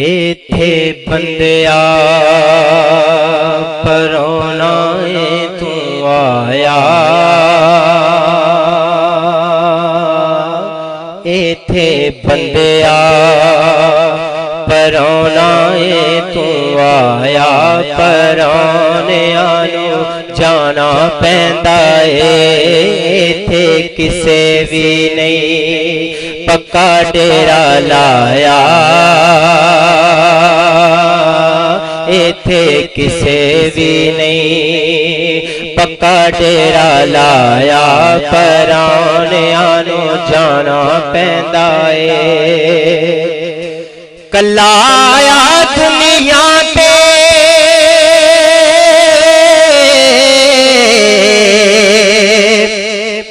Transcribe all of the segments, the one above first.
इत्थे बंदिया परोना तू आया, इत्थे बंदिया परोना तू आया। परौनिया नूं जाना पैंदा ए, इत्थे किसे भी नहीं पक्का डेरा लाया। इत्थे किसे भी नहीं पक्का डेरा लाया। परौनिया नूं जाना पैंदा ए। कल्ला आया दुनिया पे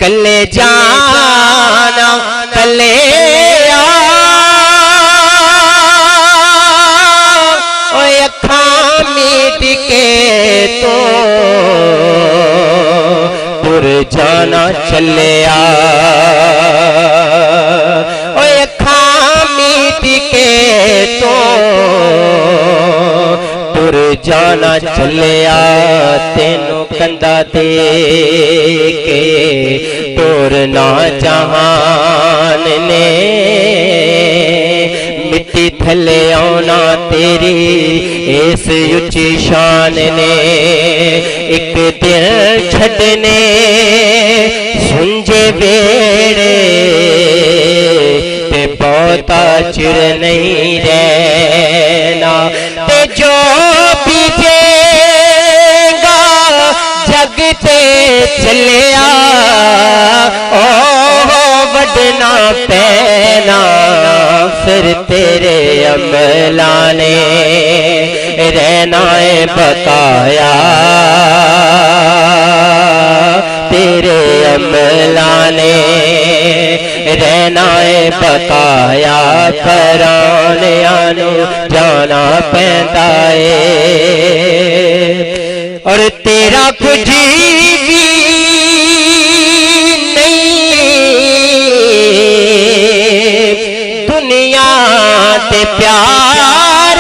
कल्ले जाना कल्ले अखां मीट के तो तुर जाना चलिया। अखां मीट के तो तुर जाना चलिया। तेनू कंधा दे के तुरना जहान ने, मिट्टी थले आना तेरी इस उच्ची शान ने। एक दिन छड़ने सुंजे बेड़े ते बहुता चिर नहीं रहना। ते जो बीजेगा जग ते चलिया, वडना पैना फिर तेरे अमला ने रहना है बकाया। तेरे अमला ने रहना है बकाया। परौनिया नूं जाना पैंदा ए। और तेरा कुछ भी दुनिया ते प्यार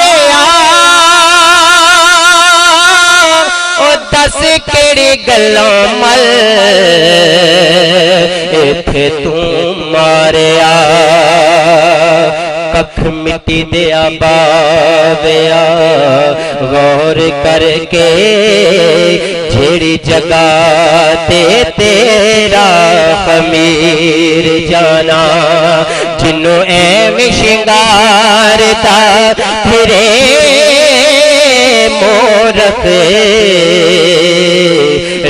ओ दस केड़ी गल्लों मल इत्थे तू मारिया। कख मिट्टी दिया बाविया गौर करके, जेड़ी जगह ते तेरा खमीर जाना। जिन्नू ऐवें शिंगारता फिरे मोरत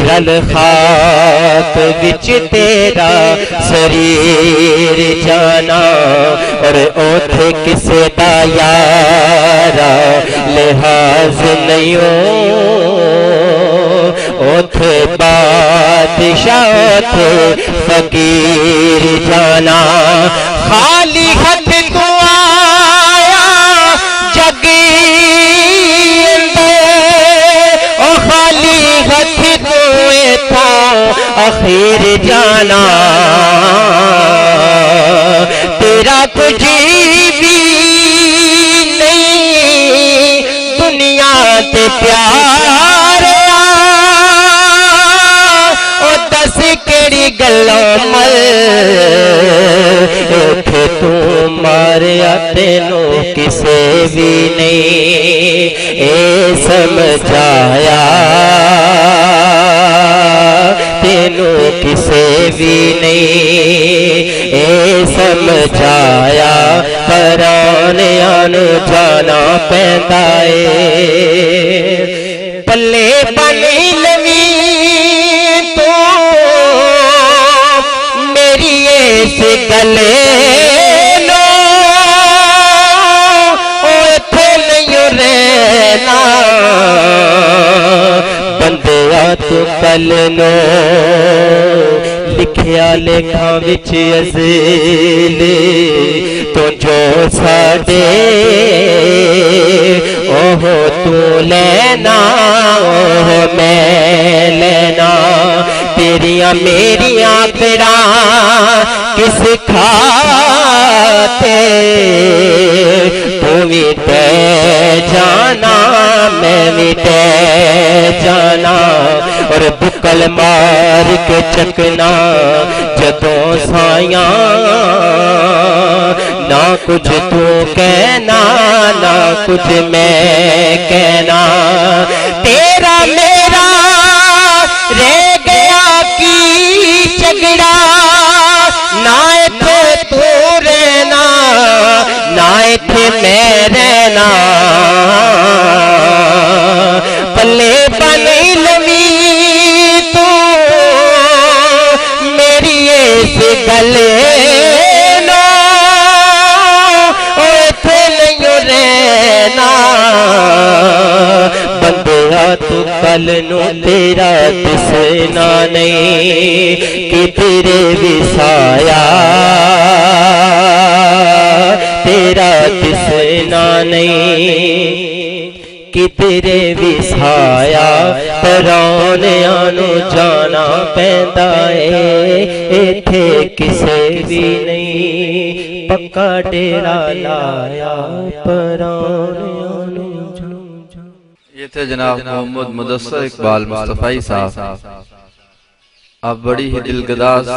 रल खाक विच तेरा शरीर जाना। और ओथे किसे दा यारा लिहाज नहीं हो, ओथे बादशाह ओथे फकीर जाना। खाली हाथ तू आया जग ओ खाली हाथ तू था आखिर जाना। तेरा कुछ भी नहीं दुनिया ते प्यार ओ दस केड़ी गल्लों मल इत्थे तू मारिया। तेनू किसे भी नहीं ए समझाया। तेनू किसे भी नहीं ए समझाया। परौनिया नूं जाना पैंदा ए। पल्ले बनी लवी तू मेरी इस गले लो, इत्थे नहीं रहना बंदिया तू कल नो। लिखिया लेखा विच अज़ील तो जो साडे ओह तू लेना ओह मैं लेना। तेरिया मेरिया फिरा किस खाते, तू मिटे जाना मैं मिटे जाना। और बुकल मार के चकना जदों साया, ना कुछ तू कहना ना कुछ मैं कहना। तेरा मेरा रह गया की झगड़ा, ना इथे तू रहना ना इथे मैं रहना। पल्ले बने लवी तू मेरी इस गले ना, इथे नहीं रहना। बंदिया तू कल नू तेरा दिसना नहीं कि तेरे विसाया, तेरा दिसना नहीं कि तेरे विसाया। पराउणिया नू जाना पैंदा है, इथे किसे भी नहीं पक्का डेरा लाया। पराउणिया नू ये थे जनाब मोहम्मद मुदस्सर इकबाल मुस्तफाई साहब। आप बड़ी ही दिलगदाज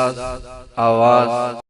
आवाज